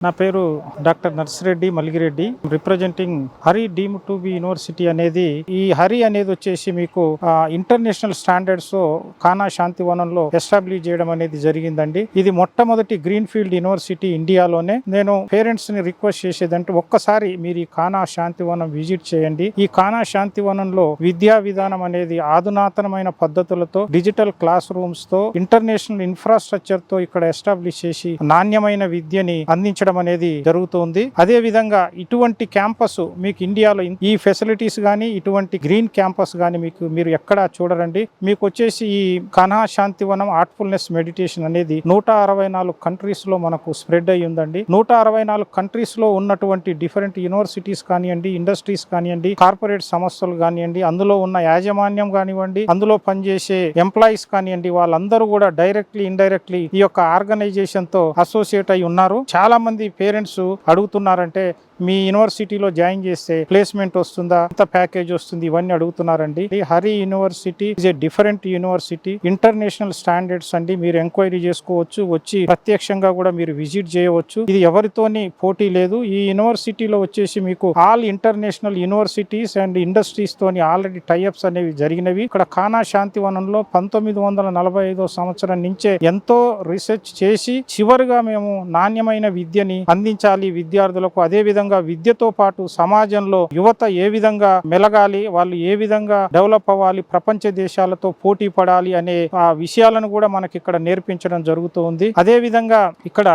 నా పేరు doctor Narsireddy Malligireddy, representing Hari deemed to be university అనేది. ఈ హరి అనేది వచ్చేసి మీకు ఇంటర్నేషనల్ స్టాండర్డ్స్ కానా శాంతివనంలో ఎస్టాబ్లిష్ చేయడం అనేది జరిగిందండి. ఇది మొట్టమొదటి గ్రీన్ ఫీల్డ్ యూనివర్సిటీ ఇండియాలోనే. నేను పేరెంట్స్ ని రిక్వెస్ట్ చేసేదంటే ఒక్కసారి మీరు ఈ కానా శాంతివనం విజిట్ చేయండి. ఈ కానా శాంతివనంలో విద్యా విధానం అనేది ఆధునాతనమైన పద్ధతులతో, డిజిటల్ క్లాస్ రూమ్స్ తో, ఇంటర్నేషనల్ ఇన్ఫ్రాస్ట్రక్చర్ తో ఇక్కడ ఎస్టాబ్లిష్ చేసి నాణ్యమైన విద్యని అందించడం అనేది జరుగుతుంది. అదే విధంగా ఇటువంటి క్యాంపస్ మీకు ఇండియాలో ఈ ఫెసిలిటీస్ గానీ, ఇటువంటి గ్రీన్ క్యాంపస్ గానీ మీరు ఎక్కడా చూడరండి. మీకు వచ్చేసి ఈ కానా శాంతివనం ఆర్ట్ఫుల్నెస్ మెడిటేషన్ అనేది 164 కంట్రీస్ లో మనకు స్ప్రెడ్ అయ్యి ఉందండి. 164 కంట్రీస్ లో ఉన్నటువంటి డిఫరెంట్ యూనివర్సిటీస్ కానివ్వండి, ఇండస్ట్రీస్ కానివ్వండి, కార్పొరేట్ సంస్థలు కానివ్వండి, అందులో ఉన్న యాజమాన్యం కానివ్వండి, అందులో పనిచేసే ఎంప్లాయీస్ కానివ్వండి, వాళ్ళందరూ కూడా డైరెక్ట్లీ ఇండైరెక్ట్లీ ఈ యొక్క ఆర్గనైజేషన్ తో అసోసియేట్ అయి ఉన్నారు. చాలా మంది పేరెంట్స్ అడుగుతున్నారంటే మీ యూనివర్సిటీలో జాయిన్ చేస్తే ప్లేస్మెంట్ వస్తుందా, ఎంత ప్యాకేజ్ వస్తుంది, ఇవన్నీ అడుగుతున్నారండి. Hari university is a different university, international standards అండి. మీరు ఎంక్వైరీ చేసుకోవచ్చు, వచ్చి ప్రత్యక్షంగా కూడా మీరు విజిట్ చేయవచ్చు. ఇది ఎవరితోని పోటీ లేదు. ఈ యూనివర్సిటీలో వచ్చేసి మీకు all international universities and industries తోని ఆల్రెడీ టైఅప్స్ అనేవి జరిగినవి. ఇక్కడ కానా శాంతివనంలో 1945 సంవత్సరం నుంచే ఎంతో రీసెర్చ్ చేసి చివరిగా మేము నాణ్యమైన విద్యని అందించాలి విద్యార్థులకు. అదే విధంగా విద్యతో పాటు సమాజంలో యువత ఏ విధంగా మెలగాలి, వాళ్ళు ఏ విధంగా డెవలప్ అవ్వాలి, ప్రపంచ దేశాలతో పోటీ పడాలి అనే ఆ విషయాలను కూడా మనకి ఇక్కడ నేర్పించడం జరుగుతుంది. అదే విధంగా ఇక్కడ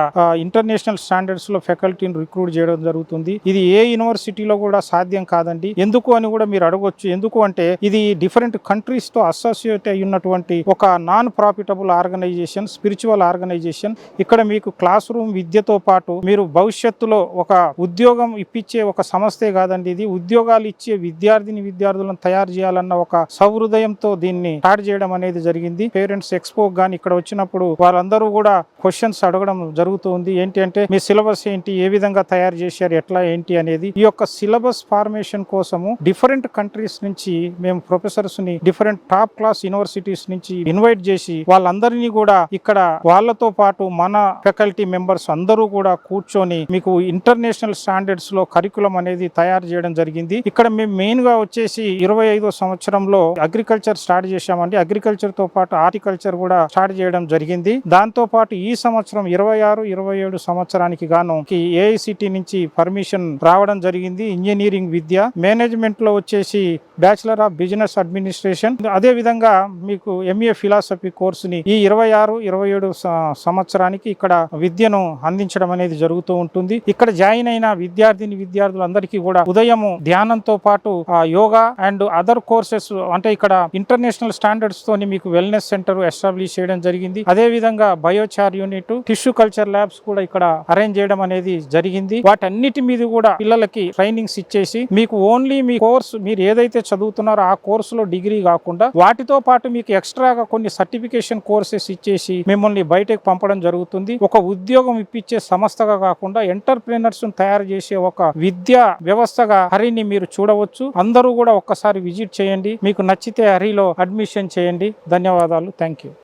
ఇంటర్నేషనల్ స్టాండర్డ్స్ లో ఫ్యాకల్టీని రిక్రూట్ చేయడం జరుగుతుంది. ఇది ఏ యూనివర్సిటీలో కూడా సాధ్యం కాదండి. ఎందుకు అని కూడా మీరు అడగొచ్చు. ఎందుకు అంటే ఇది డిఫరెంట్ కంట్రీస్ తో అసోసియేట్ అయి ఉన్నటువంటి ఒక non profitable organization, spiritual organization. ఇక్కడ మీకు క్లాస్ రూమ్ విద్యతో పాటు మీరు భవిష్యత్తులో ఒక ఉద్యోగం ఇప్పించే ఒక సంస్థే కాదండి. ఇది ఉద్యోగాలు ఇచ్చే విద్యార్థులను తయారు చేయాలన్న ఒక సహృదయంతో దీన్ని స్టార్ట్ చేయడం అనేది జరిగింది. పేరెంట్స్ ఎక్స్పో గానీ ఇక్కడ వచ్చినప్పుడు వాళ్ళందరూ కూడా క్వశ్చన్స్ అడగడం జరుగుతుంది. ఏంటి అంటే మీ సిలబస్ ఏంటి, ఏ విధంగా తయారు చేశారు, ఎట్లా ఏంటి అనేది. ఈ యొక్క సిలబస్ ఫార్మేషన్ కోసము డిఫరెంట్ కంట్రీస్ నుంచి మేము ప్రొఫెసర్స్ ని డిఫరెంట్ టాప్ క్లాస్ యూనివర్సిటీస్ నుంచి ఇన్వైట్ చేసి వాళ్ళందరినీ కూడా ఇక్కడ వాళ్ళతో పాటు మన ఫ్యాకల్టీ మెంబర్స్ అందరూ కూడా కూర్చొని మీకు ఇంటర్నేషనల్ స్టాండర్డ్స్ లో కరికులం అనేది తయారు చేయడం జరిగింది. ఇక్కడ మేము మెయిన్ గా వచ్చేసి 25వ సంవత్సరంలో అగ్రికల్చర్ స్టార్ట్ చేశామండి. అగ్రికల్చర్ తో పాటు హార్టికల్చర్ కూడా స్టార్ట్ చేయడం జరిగింది. దాంతో పాటు ఈ సంవత్సరం 26-27 సంవత్సరానికి గాను ఏఐసిటి నుంచి పర్మిషన్ రావడం జరిగింది. ఇంజనీరింగ్ విద్య, మేనేజ్మెంట్ లో వచ్చేసి బ్యాచిలర్ ఆఫ్ బిజినెస్ అడ్మినిస్ట్రేషన్, అదే విధంగా మీకు ఎంఏ ఫిలాసఫీ కోర్సుని ఈ 26-27 సంవత్సరానికి ఇక్కడ విద్యను అందించడం అనేది జరుగుతూ ఉంటుంది. ఇక్కడ జాయిన్ అయిన విద్యార్థులందరికీ కూడా ఉదయము ధ్యానంతో పాటు యోగా అండ్ అదర్ కోర్సెస్, అంటే ఇక్కడ ఇంటర్నేషనల్ స్టాండర్డ్స్ తోని మీకు వెల్నెస్ సెంటర్ ఎస్టాబ్లిష్ చేయడం జరిగింది. అదే విధంగా biochar unit, tissue culture labs కూడా ఇక్కడ అరేంజ్ చేయడం అనేది జరిగింది. వాటన్నిటి మీద కూడా పిల్లలకి ట్రైనింగ్స్ ఇచ్చేసి మీకు ఓన్లీ మీ కోర్స్ మీరు ఏదైతే చదువుతున్నారో ఆ కోర్సులో డిగ్రీ కాకుండా వాటితో పాటు మీకు ఎక్స్ట్రాగా కొన్ని సర్టిఫికేషన్ కోర్సెస్ ఇచ్చేసి మిమ్మల్ని బయటకు పంపడం జరుగుతుంది. ఒక ఉద్యోగం ఇప్పించే సంస్థగా కాకుండా ఎంటర్ప్రెనర్స్ తయారు చేసే ఒక విద్యా వ్యవస్థగా హరిని మీరు చూడవచ్చు. అందరూ కూడా ఒక్కసారి విజిట్ చేయండి. మీకు నచ్చితే హరిలో అడ్మిషన్ చేయండి. ధన్యవాదాలు. Thank you.